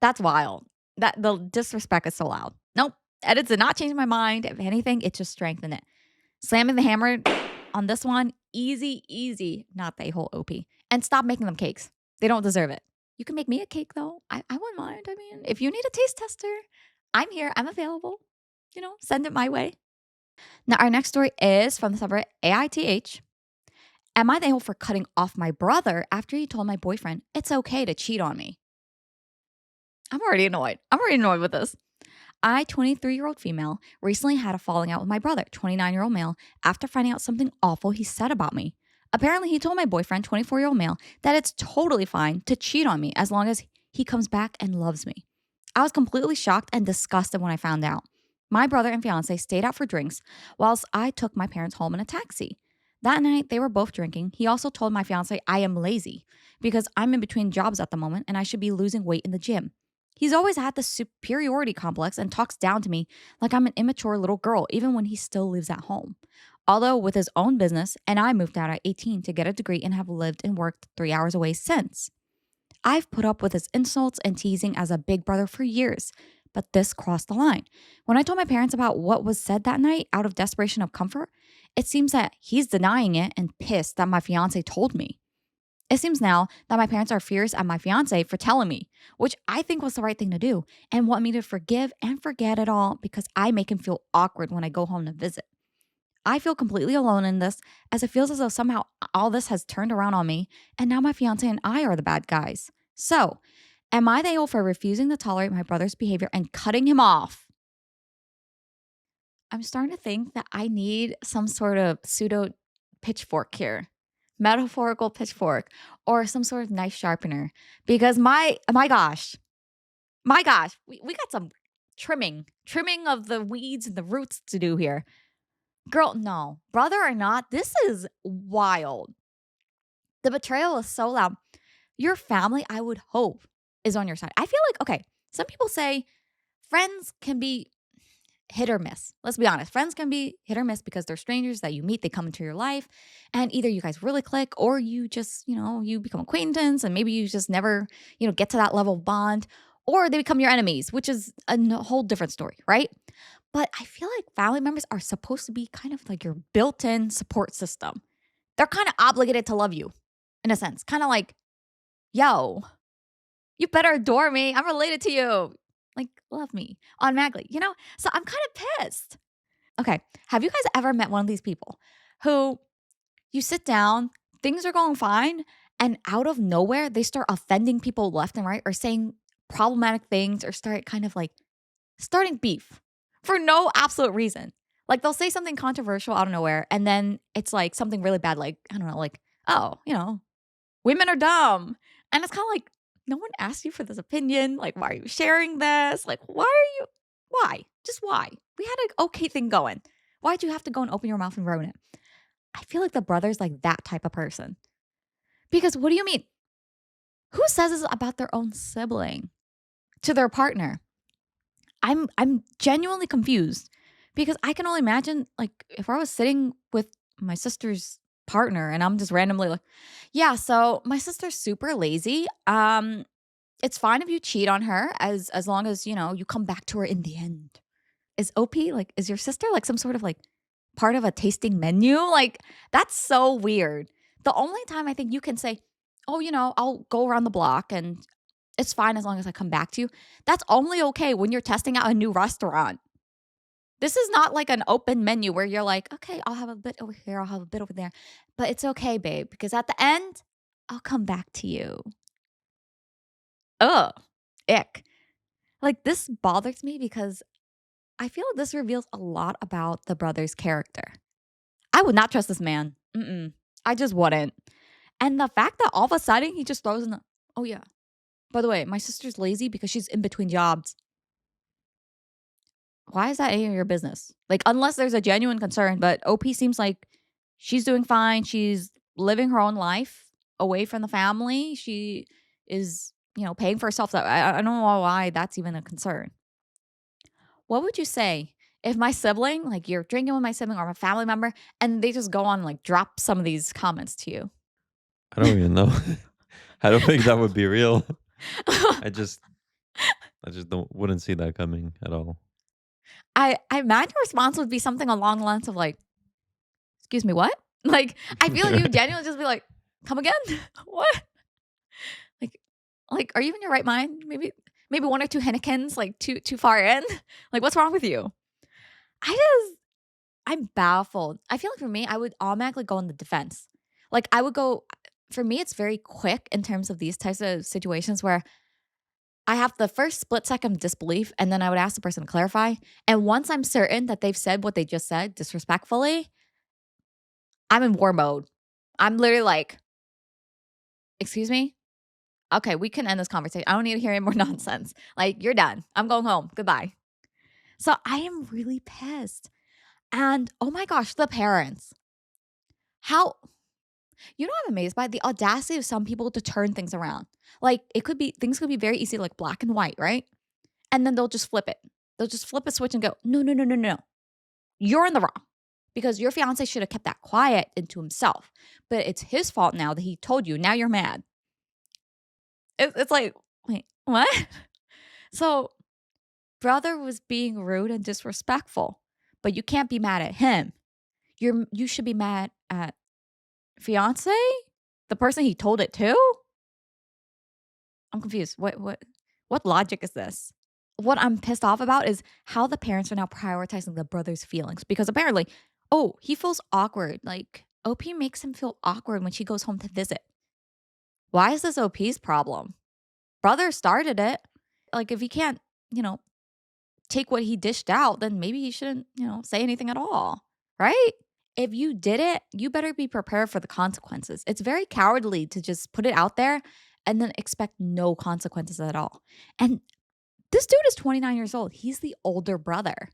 That's wild. That the disrespect is so loud. Nope. Edits did not change my mind. If anything, it just strengthened it. Slamming the hammer on this one, easy. Not the whole OP. And stop making them cakes. They don't deserve it. You can make me a cake though. I wouldn't mind. I mean, if you need a taste tester, I'm here. I'm available. Send it my way. Now, our next story is from the subreddit AITH. Am I the a-hole for cutting off my brother after he told my boyfriend it's okay to cheat on me? I'm already annoyed. I'm already annoyed with this. I, 23-year-old female, recently had a falling out with my brother, 29-year-old male, after finding out something awful he said about me. Apparently, he told my boyfriend, 24-year-old male, that it's totally fine to cheat on me as long as he comes back and loves me. I was completely shocked and disgusted when I found out. My brother and fiance stayed out for drinks whilst I took my parents home in a taxi. That night, they were both drinking. He also told my fiance I am lazy because I'm in between jobs at the moment and I should be losing weight in the gym. He's always had this superiority complex and talks down to me like I'm an immature little girl, even when he still lives at home. Although with his own business, and I moved out at 18 to get a degree and have lived and worked 3 hours away since. I've put up with his insults and teasing as a big brother for years, but this crossed the line. When I told my parents about what was said that night out of desperation of comfort, it seems that he's denying it and pissed that my fiance told me. It seems now that my parents are furious at my fiance for telling me, which I think was the right thing to do, and want me to forgive and forget it all because I make him feel awkward when I go home to visit. I feel completely alone in this as it feels as though somehow all this has turned around on me and now my fiance and I are the bad guys. So, am I the a-hole for refusing to tolerate my brother's behavior and cutting him off? I'm starting to think that I need some sort of pseudo pitchfork here, metaphorical pitchfork, or some sort of knife sharpener. Because my gosh, we got some trimming of the weeds and the roots to do here. Girl, no, brother or not, this is wild. The betrayal is so loud. Your family, I would hope, is on your side. I feel like, okay, some people say friends can be hit or miss. Let's be honest. Friends can be hit or miss because they're strangers that you meet, they come into your life, and either you guys really click or you just, you become acquaintance and maybe you just never, get to that level of bond, or they become your enemies, which is whole different story, right? But I feel like family members are supposed to be kind of like your built-in support system. They're kind of obligated to love you in a sense. Kind of like, yo, you better adore me. I'm related to you. Like, love me automatically, So I'm kind of pissed. Okay. Have you guys ever met one of these people who you sit down, things are going fine, and out of nowhere, they start offending people left and right or saying problematic things or start kind of like starting beef for no absolute reason. Like they'll say something controversial out of nowhere, and then it's like something really bad, like, I don't know, like, oh, women are dumb. And it's kind of like, no one asked you for this opinion. Like, why are you sharing this? Like, why? Just why? We had an okay thing going. Why'd you have to go and open your mouth and ruin it? I feel like the brother's like that type of person. Because what do you mean? Who says this about their own sibling to their partner? I'm genuinely confused because I can only imagine like if I was sitting with my sister's partner and I'm just randomly like, yeah, so my sister's super lazy. It's fine if you cheat on her as long as, you come back to her in the end. Is OP like is your sister like some sort of like part of a tasting menu? Like that's so weird. The only time I think you can say, "Oh, I'll go around the block and it's fine as long as I come back to you." That's only okay when you're testing out a new restaurant. This is not like an open menu where you're like, "Okay, I'll have a bit over here, I'll have a bit over there." But it's okay, babe, because at the end, I'll come back to you. Ugh, ick. Like this bothers me because I feel like this reveals a lot about the brother's character. I would not trust this man. Mm-mm. I just wouldn't. And the fact that all of a sudden he just throws in the, oh yeah, by the way, my sister's lazy because she's in between jobs. Why is that any of your business? Like, unless there's a genuine concern, but OP seems like she's doing fine. She's living her own life away from the family. She is, paying for herself. So I don't know why that's even a concern. What would you say if my sibling, like you're drinking with my sibling or my family member, and they just go on like drop some of these comments to you? I don't even know. I don't think that would be real. I just I just don't wouldn't see that coming at all. I imagine your response would be something along the lines of like, "Excuse me, what?" Like, I feel like you genuinely just be like, "Come again? What?" Like like, are you in your right mind? Maybe one or two Hennekens, like, too far in? Like, what's wrong with you? I just I'm baffled. I feel like for me, I would automatically go on the defense. Like, I would go for me, it's very quick in terms of these types of situations where I have the first split second of disbelief, and then I would ask the person to clarify, and once I'm certain that they've said what they just said disrespectfully, I'm in war mode. I'm literally like, "Excuse me? Okay, we can end this conversation. I don't need to hear any more nonsense. Like, you're done. I'm going home. Goodbye." So, I am really pissed, and oh my gosh, the parents. How You know what I'm amazed by? The audacity of some people to turn things around. Like, it could be things could be very easy, like black and white, right? And then they'll just flip it. They'll just flip a switch and go, "No, no, no, no, no. You're in the wrong because your fiance should have kept that quiet into himself. But it's his fault now that he told you. Now you're mad." It's like, wait, what? So, brother was being rude and disrespectful, but you can't be mad at him. You should be mad at fiance, the person he told it to. I'm confused. What logic is this? What I'm pissed off about is how the parents are now prioritizing the brother's feelings because apparently, oh, he feels awkward. Like OP makes him feel awkward when she goes home to visit. Why is this OP's problem? Brother started it. Like if he can't, you know, take what he dished out, then maybe he shouldn't, say anything at all. Right? If you did it, you better be prepared for the consequences. It's very cowardly to just put it out there and then expect no consequences at all. And this dude is 29 years old. He's the older brother.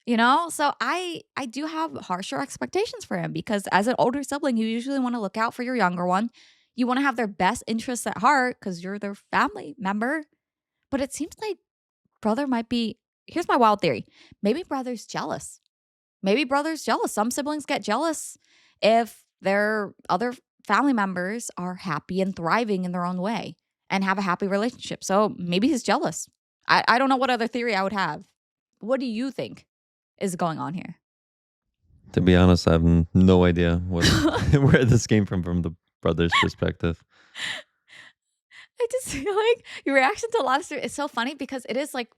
So I do have harsher expectations for him because as an older sibling, you usually want to look out for your younger one. You want to have their best interests at heart because you're their family member. But it seems like brother might be, here's my wild theory. Maybe brother's jealous. Maybe brother's jealous. Some siblings get jealous if their other family members are happy and thriving in their own way and have a happy relationship. So maybe he's jealous. I don't know what other theory I would have. What do you think is going on here? To be honest, I have no idea where this came from the brother's perspective. I just feel like your reaction to lobster is so funny because it is like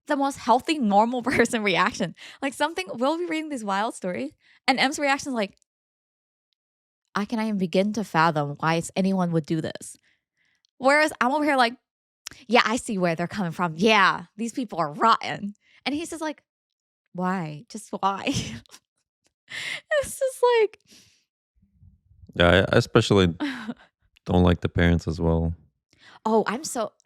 the most healthy, normal person reaction. Like we'll be reading these wild stories, and M's reaction is like, I cannot even begin to fathom why anyone would do this. Whereas I'm over here like, yeah, I see where they're coming from. Yeah, these people are rotten. And he's just like, why? Just why? It's just like, Yeah, I especially don't like the parents as well. oh, I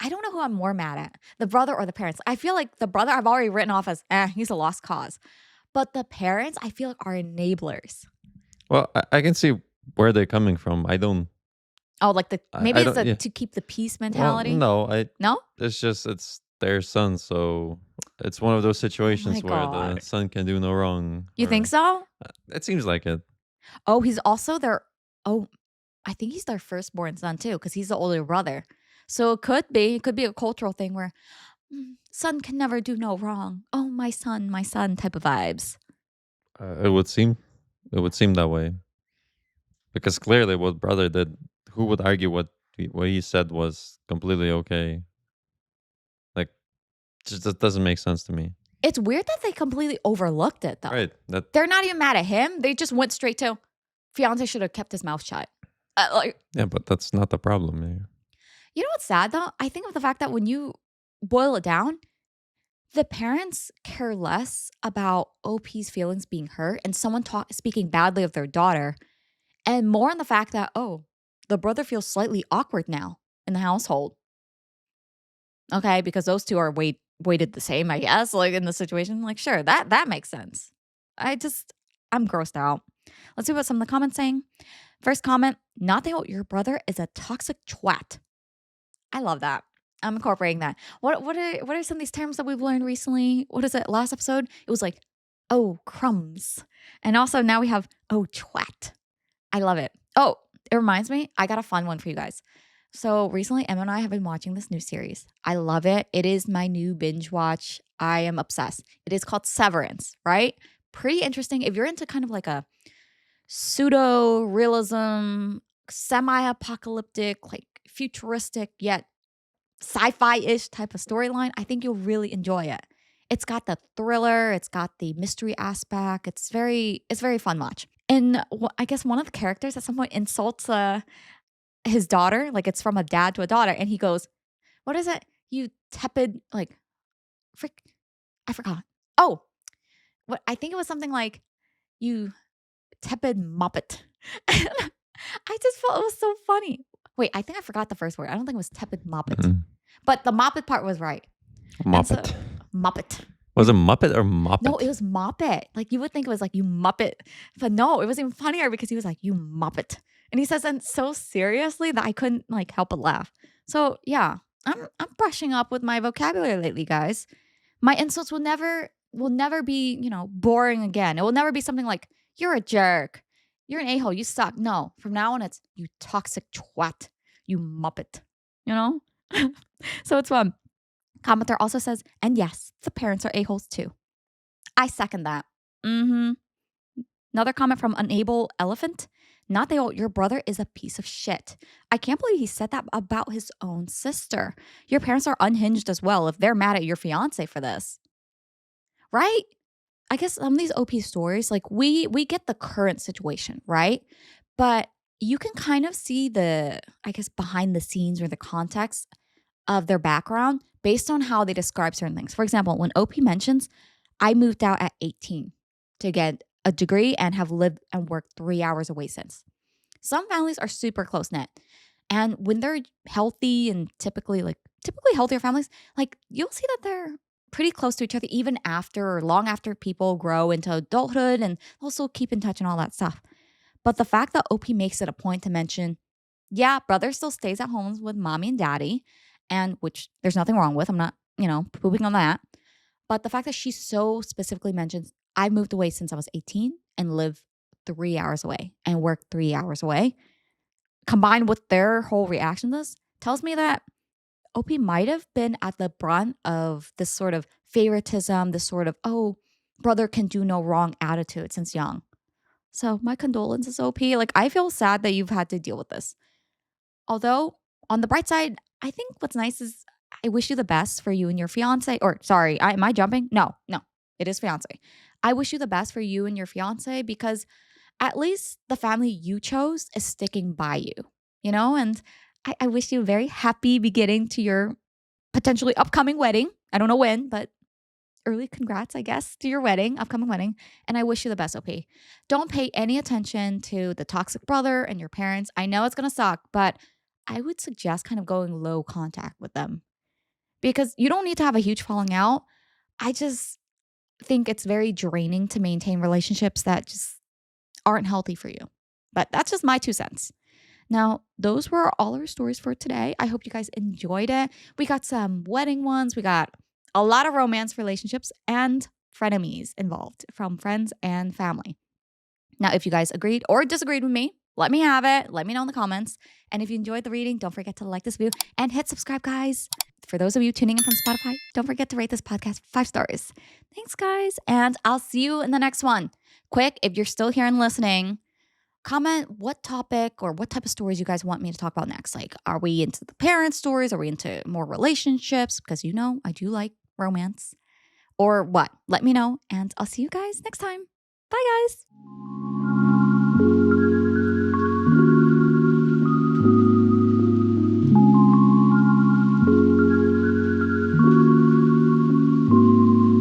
don't know who I'm more mad at, the brother or the parents. I feel like the brother I've already written off as, he's a lost cause. But the parents, I feel like are enablers. Well, I can see where they're coming from. I don't. Oh, like maybe I it's don't. Yeah. to keep the peace Well, mentality. no. No? It's their son, so it's one of those Oh my situations where the God. son can do no wrong. You think so? It seems like it. Oh, he's also oh, I think he's their firstborn son too, because he's the older brother. So it could be a cultural thing where son can never do no wrong. Oh, my son type of vibes. It would seem. It would seem that way because clearly, what brother did. Who would argue what he said was completely okay? Like, just that doesn't make sense to me. It's weird that they completely overlooked it though. Right. That. They're not even mad at him. They just went straight to fiance should have kept his mouth shut. Yeah, but that's not the problem here. You know what's sad though? I think of the fact that when you boil it down, the parents care less about OP's feelings being hurt and someone speaking badly of their daughter, and more on the fact that, oh, the brother feels slightly awkward now in the household. Okay, because those two are weighted the same, I guess, like in the situation. Like, sure, that makes sense. I'm grossed out. Let's see what some of the comments saying. First comment, not that your brother is a toxic twat. I love that. I'm incorporating that. What are some of these terms that we've learned recently? What is it? Last episode, it was like, oh, crumbs. And also now we have, oh, twat. I love it. Oh, it reminds me, I got a fun one for you guys. So recently, Emma and I have been watching this new series. I love it. It is my new binge watch. I am obsessed. It is called Severance, right? Pretty interesting. If you're into kind of like a pseudo realism, semi-apocalyptic, like futuristic yet sci-fi-ish type of storyline, I think you'll really enjoy it. It's got the thriller, it's got the mystery aspect. It's very fun watch. And I guess one of the characters at some point insults his daughter, like it's from a dad to a daughter, and he goes, "What is it? You tepid like frick? I forgot. Oh, what I think it was something like you tepid moppet." And I just felt it was so funny. Wait, I think I forgot the first word. I don't think it was tepid moppet, Mm. but the moppet part was right. And so Muppet. moppet. Was it Muppet or No, Moppet? it was moppet. Like you would think it was like you muppet, but no, it was even funnier because he was like you moppet, and he says it so seriously that I couldn't like help but laugh. So yeah, I'm brushing up with my vocabulary lately, guys. My insults will never be boring again. It will never be something like you're a jerk, you're an a hole, you suck. No, from now on it's you toxic twat, you muppet. You know. So it's fun. Commenter also says, and yes, the parents are a-holes too. I second that. Mm-hmm. Another comment from Unable Elephant. Not the old, your brother is a piece of shit. I can't believe he said that about his own sister. Your parents are unhinged as well if they're mad at your fiance for this. Right? I guess some of these OP stories, like we get the current situation, right? But you can kind of see the, I guess, behind the scenes or the context of their background based on how they describe certain things. For example, when OP mentions, I moved out at 18 to get a degree and have lived and worked 3 hours away since. Some families are super close knit. And when they're healthy and typically healthier families, like you'll see that they're pretty close to each other even after or long after people grow into adulthood and also keep in touch and all that stuff. But the fact that OP makes it a point to mention, yeah, brother still stays at home with mommy and daddy, and which there's nothing wrong with. I'm not, pooping on that. But the fact that she so specifically mentions, I moved away since I was 18 and live 3 hours away and work 3 hours away, combined with their whole reaction to this, tells me that OP might have been at the brunt of this sort of favoritism, this sort of, oh, brother can do no wrong attitude since young. So my condolences, OP. Like, I feel sad that you've had to deal with this. Although, on the bright side, I think what's nice is I wish you the best for you and your fiance. Or, sorry, am I jumping? No, no, it is fiance. I wish you the best for you and your fiance because at least the family you chose is sticking by you, And I wish you a very happy beginning to your potentially upcoming wedding. I don't know when, but early congrats, I guess, to your upcoming wedding. And I wish you the best, OP. Don't pay any attention to the toxic brother and your parents. I know it's going to suck, but I would suggest kind of going low contact with them because you don't need to have a huge falling out. I just think it's very draining to maintain relationships that just aren't healthy for you. But that's just my 2 cents. Now, those were all our stories for today. I hope you guys enjoyed it. We got some wedding ones, we got a lot of romance relationships and frenemies involved from friends and family. Now, if you guys agreed or disagreed with me, let me have it. Let me know in the comments. And if you enjoyed the reading, don't forget to like this video and hit subscribe, guys. For those of you tuning in from Spotify, don't forget to rate this podcast 5 stars. Thanks, guys. And I'll see you in the next one. Quick, if you're still here and listening, comment what topic or what type of stories you guys want me to talk about next. Like, are we into the parent stories? Are we into more relationships? Because I do like romance. Or what? Let me know. And I'll see you guys next time. Bye, guys.